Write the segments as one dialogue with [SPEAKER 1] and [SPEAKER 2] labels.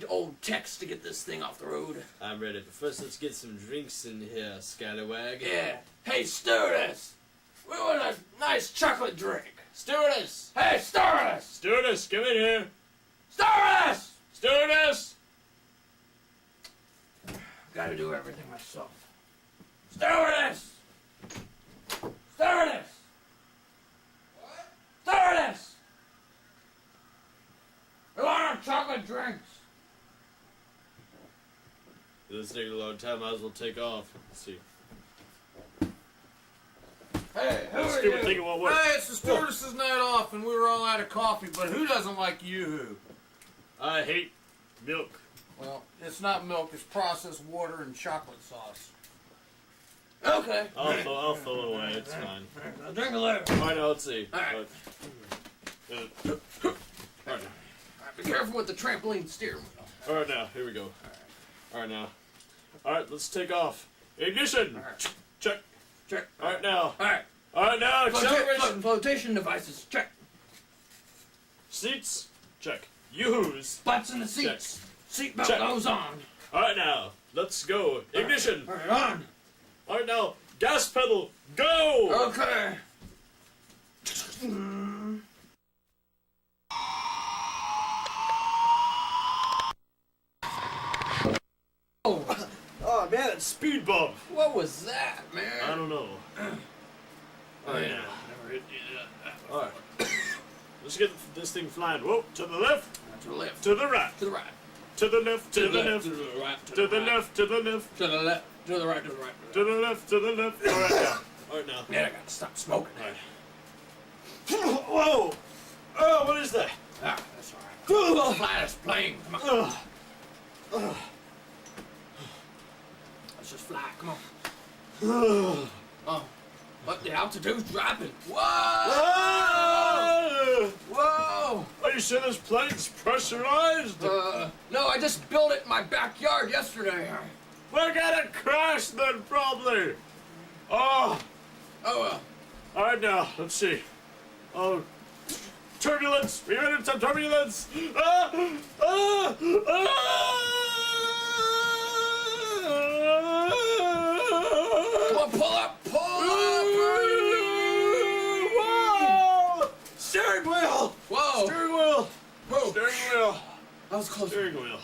[SPEAKER 1] old Tex to get this thing off the road.
[SPEAKER 2] I'm ready, but first let's get some drinks in here, Scallywag.
[SPEAKER 1] Yeah. Hey, stewardess! We want a nice chocolate drink.
[SPEAKER 2] Stewardess!
[SPEAKER 1] Hey, stewardess!
[SPEAKER 2] Stewardess, come in here!
[SPEAKER 1] Stewardess!
[SPEAKER 2] Stewardess!
[SPEAKER 1] Gotta do everything myself. Stewardess! Stewardess! What? Stewardess! We want our chocolate drinks.
[SPEAKER 2] This taking a long time, might as well take off. Let's see.
[SPEAKER 1] Hey, who are
[SPEAKER 2] Stupid
[SPEAKER 1] you?
[SPEAKER 2] thing won't work.
[SPEAKER 3] Hey, it's the stewardess's night off, and we were all out of coffee, but who doesn't like Yoo-hoo?
[SPEAKER 2] I hate milk.
[SPEAKER 3] Well, it's not milk, it's processed water and chocolate sauce.
[SPEAKER 1] Okay.
[SPEAKER 2] I'll throw it away, it's fine.
[SPEAKER 1] I'll drink a later.
[SPEAKER 2] Alright, now let's see.
[SPEAKER 1] Alright.
[SPEAKER 2] Alright
[SPEAKER 1] Be careful with the trampoline steering wheel.
[SPEAKER 2] Alright now, here we go. Alright now. Alright, let's take off. Ignition!
[SPEAKER 1] Alright.
[SPEAKER 2] Check.
[SPEAKER 1] Check.
[SPEAKER 2] Alright now.
[SPEAKER 1] Alright.
[SPEAKER 2] Alright now, acceleration!
[SPEAKER 1] Flotation devices. Check.
[SPEAKER 2] Seats? Check. Yoo-hoos?
[SPEAKER 1] Butts in the seats. Seatbelt
[SPEAKER 2] Check.
[SPEAKER 1] goes on.
[SPEAKER 2] Alright now, let's go. Ignition!
[SPEAKER 1] Alright, on.
[SPEAKER 2] Alright now, gas pedal, go!
[SPEAKER 1] Okay.
[SPEAKER 2] Oh man, it's speed bump!
[SPEAKER 1] What was that, man?
[SPEAKER 2] I don't know.
[SPEAKER 1] Oh, yeah.
[SPEAKER 2] Never hit you. Alright. Let's get this thing flying. Whoa, to the left,
[SPEAKER 1] To the left.
[SPEAKER 2] to the right,
[SPEAKER 1] To the right.
[SPEAKER 2] to the left, to the left,
[SPEAKER 1] To the right.
[SPEAKER 2] to the left, to the left,
[SPEAKER 1] To the left. To the right. To the right.
[SPEAKER 2] to the left, to the left. Alright now. Alright now.
[SPEAKER 1] Man, I gotta stop smoking.
[SPEAKER 2] Whoa! Oh, what is that?
[SPEAKER 1] Ah, that's alright. Fly this plane. Come on. Let's just fly. Come on. Oh. But the altitude's dropping. Whoa! Whoa!
[SPEAKER 2] Are you sure this plane's pressurized?
[SPEAKER 1] No, I just built it in my backyard yesterday.
[SPEAKER 2] We're gonna crash then, probably. Oh.
[SPEAKER 1] Oh, well.
[SPEAKER 2] Alright now, let's see. Oh. Turbulence! We ran into turbulence! Ah! Ah!
[SPEAKER 1] Come on, pull up! Pull up!
[SPEAKER 2] Whoa! Steering wheel!
[SPEAKER 1] Whoa!
[SPEAKER 2] Steering wheel!
[SPEAKER 1] Whoa!
[SPEAKER 2] Steering wheel!
[SPEAKER 1] That was close.
[SPEAKER 2] Steering wheel.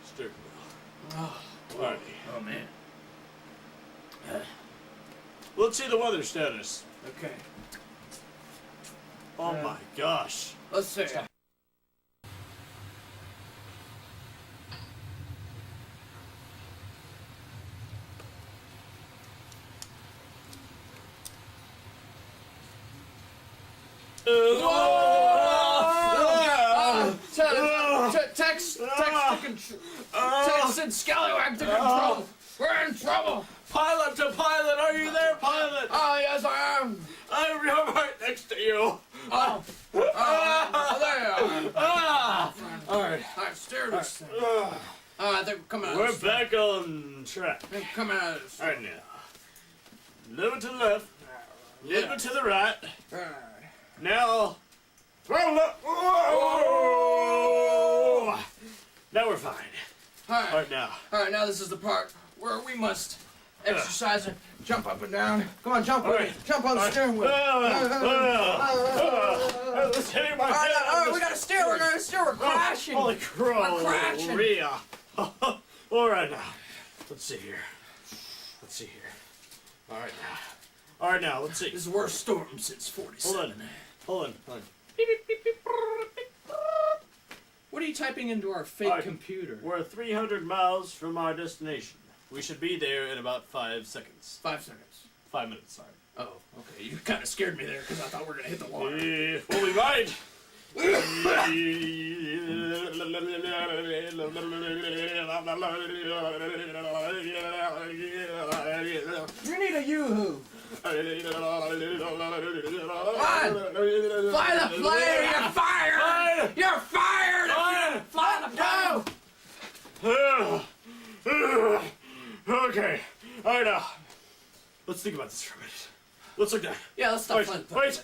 [SPEAKER 2] Steering wheel.
[SPEAKER 1] Oh,
[SPEAKER 2] Alright.
[SPEAKER 1] oh man.
[SPEAKER 2] Let's see the weather status.
[SPEAKER 1] Okay.
[SPEAKER 2] Oh my gosh.
[SPEAKER 1] Let's see. Tex and Scallywag to control. We're in trouble.
[SPEAKER 2] Pilot to pilot, are you there, pilot?
[SPEAKER 1] Oh, yes, I am.
[SPEAKER 2] I'm right next to you.
[SPEAKER 1] Oh, there you are.
[SPEAKER 2] Ah! Alright.
[SPEAKER 1] All right, steer this thing. I think we're coming out.
[SPEAKER 2] We're back on track.
[SPEAKER 1] We're coming out of this.
[SPEAKER 2] Alright now. Little to the left, little bit to the right.
[SPEAKER 1] Alright.
[SPEAKER 2] Now, throttle up. Whoa! Now we're fine. Alright now.
[SPEAKER 1] Alright, now this is the part where we must exercise and jump up and down. Come on, jump with me. Jump on the steering wheel.
[SPEAKER 2] Let's hit my head.
[SPEAKER 1] Alright, we gotta steer. We're gonna steer. We're crashing.
[SPEAKER 2] Holy crow.
[SPEAKER 1] We're crashing.
[SPEAKER 2] Rhea. Alright now. Let's see here. Let's see here. Alright now. Alright now, let's see.
[SPEAKER 1] This is the worst storm since 47.
[SPEAKER 2] Hold on.
[SPEAKER 1] What are you typing into our fake computer?
[SPEAKER 2] We're 300 miles from our destination. We should be there in about 5 seconds.
[SPEAKER 1] 5 seconds.
[SPEAKER 2] 5 minutes, sorry.
[SPEAKER 1] Oh, okay. You kind of scared me there because I thought we were going to hit the water.
[SPEAKER 2] Well, we might.
[SPEAKER 1] You need a yoo-hoo. Come on. Fly the plane. You're fired. You're fired. Fly the plane.
[SPEAKER 2] Okay. Alright now. Let's think about this for a minute. Let's look down.
[SPEAKER 1] Yeah, let's stop flying.
[SPEAKER 2] Wait!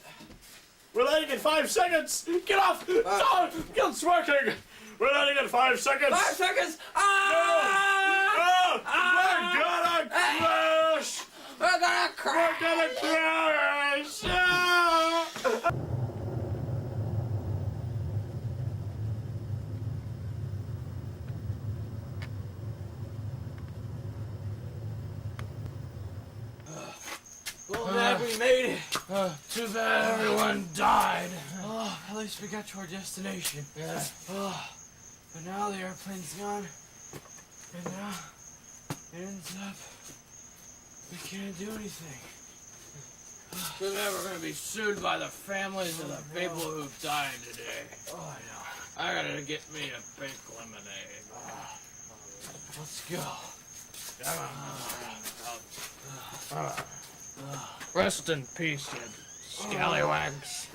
[SPEAKER 2] We're landing in 5 seconds! Get off! Stop! It's working! We're landing in 5 seconds.
[SPEAKER 1] 5 seconds!
[SPEAKER 2] Oh, we're gonna crash.
[SPEAKER 1] We're gonna crash!
[SPEAKER 2] We're gonna crash. Ah.
[SPEAKER 1] Well, Dad, we made it.
[SPEAKER 3] Too bad everyone died.
[SPEAKER 1] Oh, at least we got to our destination.
[SPEAKER 3] Yeah.
[SPEAKER 1] Oh, but now the airplane's gone. And now it ends up we can't do anything.
[SPEAKER 3] Too bad we're gonna be sued by the families of the people who died today.
[SPEAKER 1] Oh, I know.
[SPEAKER 3] I gotta get me a pink lemonade.
[SPEAKER 1] Let's go.
[SPEAKER 3] Rest in peace, you scallywags.